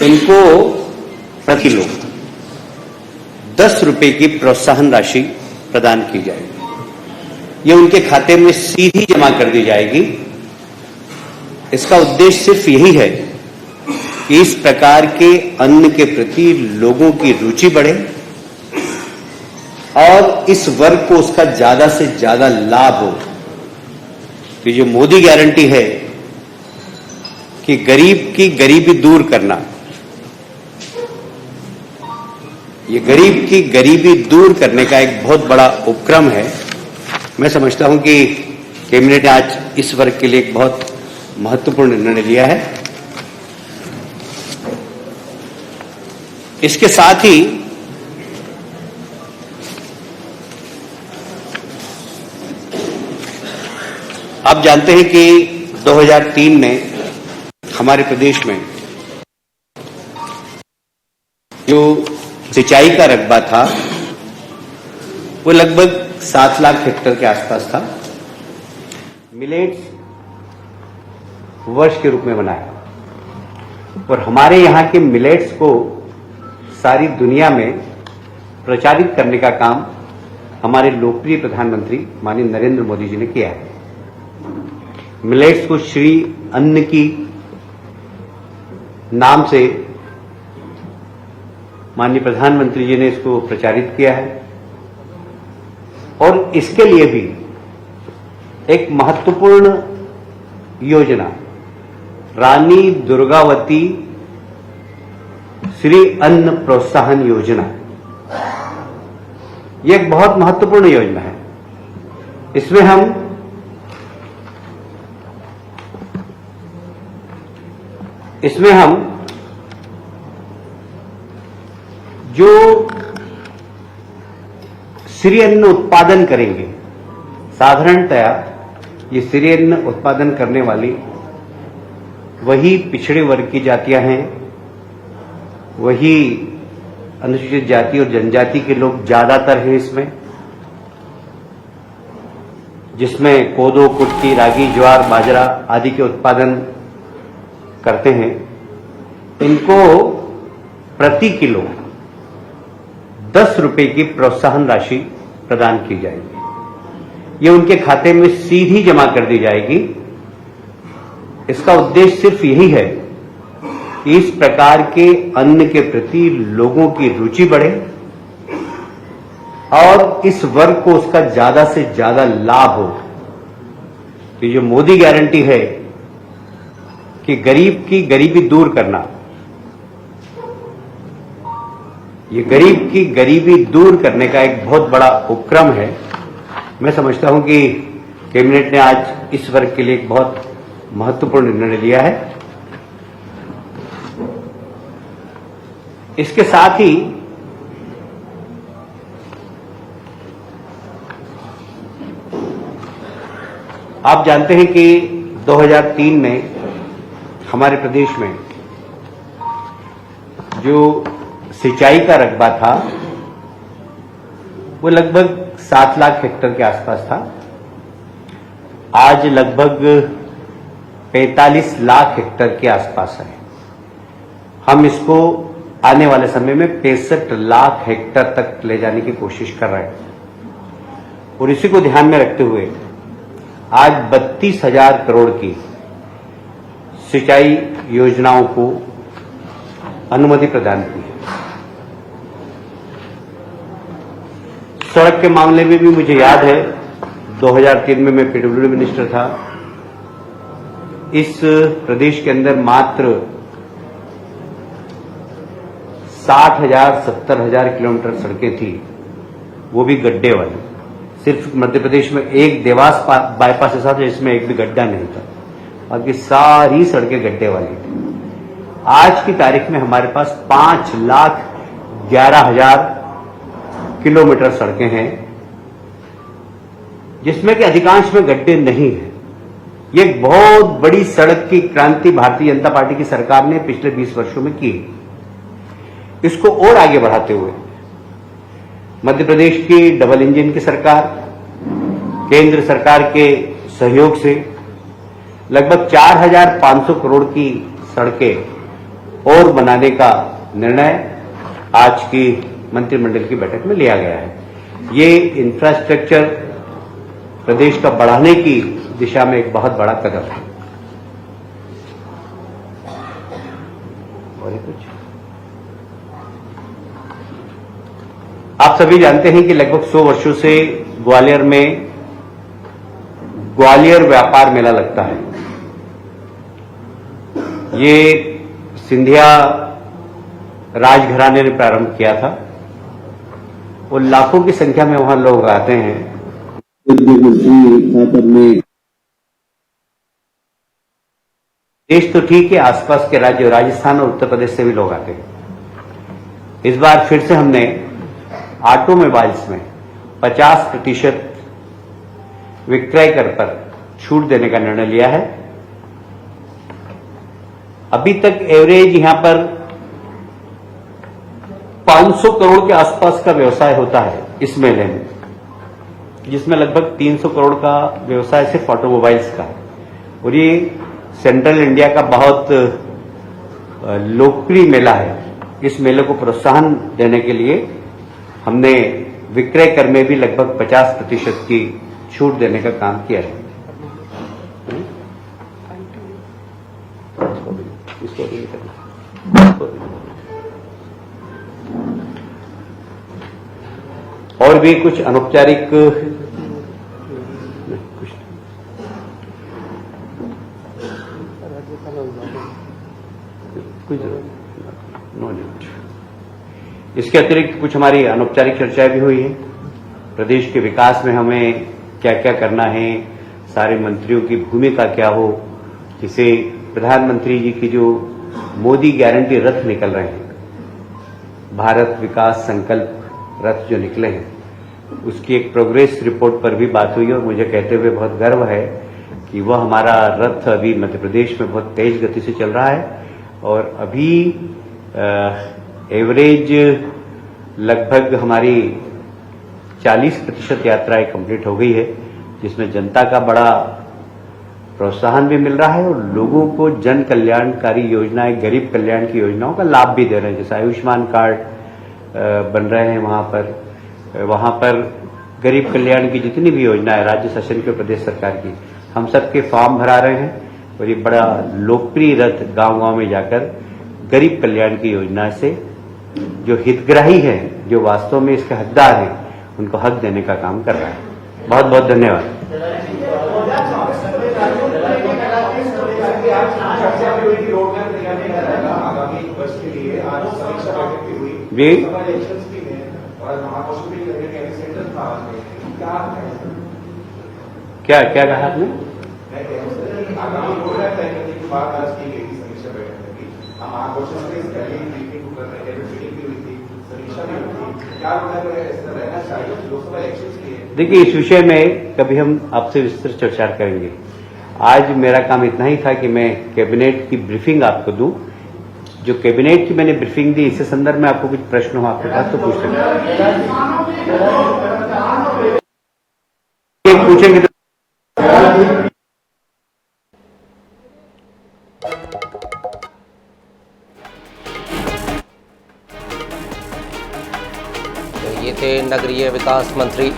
इनको प्रति किलो 10 रुपए की प्रोत्साहन राशि प्रदान की जाएगी। ये उनके खाते में सीधी जमा कर दी जाएगी। इसका उद्देश्य सिर्फ यही है कि इस प्रकार के अन्न के प्रति लोगों की रुचि बढ़े और इस वर्ग को उसका ज्यादा से ज्यादा लाभ हो। तो जो मोदी गारंटी है कि गरीब की गरीबी दूर करना, ये गरीब की गरीबी दूर करने का एक बहुत बड़ा उपक्रम है। मैं समझता हूं कि कैबिनेट ने आज इस वर्ग के लिए एक बहुत महत्वपूर्ण निर्णय लिया है। इसके साथ ही आप जानते हैं कि 2003 में हमारे प्रदेश में जो सिंचाई का रकबा था वो लगभग 7 लाख हेक्टेयर के आसपास था। मिलेट्स वर्ष के रूप में बनाया और हमारे यहां के मिलेट्स को सारी दुनिया में प्रचारित करने का काम हमारे लोकप्रिय प्रधानमंत्री माननीय नरेंद्र मोदी जी ने किया है। मिलेट्स को श्री अन्न की नाम से माननीय प्रधानमंत्री जी ने इसको प्रचारित किया है और इसके लिए भी एक महत्वपूर्ण योजना रानी दुर्गावती श्री अन्न प्रोत्साहन योजना, यह एक बहुत महत्वपूर्ण योजना है। इसमें हम जो श्री अन्न उत्पादन करेंगे, साधारणतया ये श्री अन्न उत्पादन करने वाली वही पिछड़े वर्ग की जातियां हैं, वही अनुसूचित जाति और जनजाति के लोग ज्यादातर हैं इसमें, जिसमें कोदो, कुटकी, रागी, ज्वार, बाजरा आदि के उत्पादन करते हैं। इनको प्रति किलो 10 रुपए की प्रोत्साहन राशि प्रदान की जाएगी। ये उनके खाते में सीधी जमा कर दी जाएगी। इसका उद्देश्य सिर्फ यही है कि इस प्रकार के अन्न के प्रति लोगों की रुचि बढ़े और इस वर्ग को उसका ज्यादा से ज्यादा लाभ हो। तो जो मोदी गारंटी है कि गरीब की गरीबी दूर करना, ये गरीब की गरीबी दूर करने का एक बहुत बड़ा उपक्रम है। मैं समझता हूं कि कैबिनेट ने आज इस वर्ग के लिए एक बहुत महत्वपूर्ण निर्णय लिया है। इसके साथ ही आप जानते हैं कि 2003 में हमारे प्रदेश में जो सिंचाई का रकबा था वो लगभग 7 लाख हेक्टेयर के आसपास था। आज लगभग 45 लाख हेक्टेयर के आसपास है। हम इसको आने वाले समय में 65 लाख हेक्टेयर तक ले जाने की कोशिश कर रहे हैं और इसी को ध्यान में रखते हुए आज 32,000 करोड़ की सिंचाई योजनाओं को अनुमति प्रदान की है। सड़क के मामले में भी मुझे याद है 2003 में मैं पीडब्ल्यूडी मिनिस्टर था। इस प्रदेश के अंदर मात्र 60,000 70,000 किलोमीटर सड़कें थी, वो भी गड्ढे वाली। सिर्फ मध्य प्रदेश में एक देवास बाईपास ऐसा था जिसमें एक भी गड्ढा नहीं था, बाकी सारी सड़कें गड्ढे वाली थी। आज की तारीख में हमारे पास 5,11,000 किलोमीटर सड़कें हैं, जिसमें कि अधिकांश में गड्ढे नहीं है। ये एक बहुत बड़ी सड़क की क्रांति भारतीय जनता पार्टी की सरकार ने पिछले 20 वर्षों में की। इसको और आगे बढ़ाते हुए मध्य प्रदेश की डबल इंजन की सरकार, केंद्र सरकार के सहयोग से लगभग 4,500 करोड़ की सड़कें और बनाने का निर्णय आज की मंत्रिमंडल की बैठक में लिया गया है। ये इंफ्रास्ट्रक्चर प्रदेश का बढ़ाने की दिशा में एक बहुत बड़ा कदम है। और कुछ आप सभी जानते हैं कि लगभग 100 वर्षों से ग्वालियर में ग्वालियर व्यापार मेला लगता है। ये सिंधिया राजघराने ने प्रारंभ किया था और लाखों की संख्या में वहां लोग आते हैं। देश तो ठीक है, आसपास के राज्य राजस्थान और उत्तर प्रदेश से भी लोग आते हैं। इस बार फिर से हमने ऑटोमोबाइल्स में 50% विक्रय कर पर छूट देने का निर्णय लिया है। अभी तक एवरेज यहां पर 500 करोड़ के आसपास का व्यवसाय होता है इस मेले में, जिसमें लगभग 300 करोड़ का व्यवसाय सिर्फ ऑटोमोबाइल्स का है। और ये सेंट्रल इंडिया का बहुत लोकप्रिय मेला है। इस मेले को प्रोत्साहन देने के लिए हमने विक्रय कर में भी लगभग 50% की छूट देने का काम किया है। और भी कुछ अनौपचारिक इसके अतिरिक्त कुछ हमारी अनौपचारिक चर्चाएं भी हुई है। प्रदेश के विकास में हमें क्या क्या करना है, सारे मंत्रियों की भूमिका क्या हो, जिसे प्रधानमंत्री जी की जो मोदी गारंटी रथ निकल रहे हैं, भारत विकास संकल्प रथ जो निकले हैं, उसकी एक प्रोग्रेस रिपोर्ट पर भी बात हुई और मुझे कहते हुए बहुत गर्व है कि वह हमारा रथ अभी मध्य प्रदेश में बहुत तेज गति से चल रहा है और अभी एवरेज लगभग हमारी 40% यात्राएं कंप्लीट हो गई है, जिसमें जनता का बड़ा प्रोत्साहन भी मिल रहा है और लोगों को जन कल्याणकारी योजनाएं, गरीब कल्याण की योजनाओं का लाभ भी दे रहे हैं। जैसे आयुष्मान कार्ड बन रहे हैं वहां पर गरीब कल्याण की जितनी भी योजना है राज्य शासन के प्रदेश सरकार की, हम सबके फॉर्म भरा रहे हैं और ये बड़ा लोकप्रिय रथ गांव-गांव में जाकर गरीब कल्याण की योजना से जो हितग्राही हैं, जो वास्तव में इसके हकदार हैं, उनको हक देने का काम कर रहा है। बहुत बहुत धन्यवाद। जी क्या क्या कहा आपने? देखिए, इस विषय में कभी हम आपसे विस्तृत चर्चा करेंगे। आज मेरा काम इतना ही था कि मैं कैबिनेट की ब्रीफिंग आपको दूं। जो कैबिनेट की मैंने ब्रीफिंग दी, इससे संदर्भ में आपको कुछ प्रश्न हो आपके पास तो पूछ सकते हैं। पूछेंगे तो ये थे नगरीय विकास मंत्री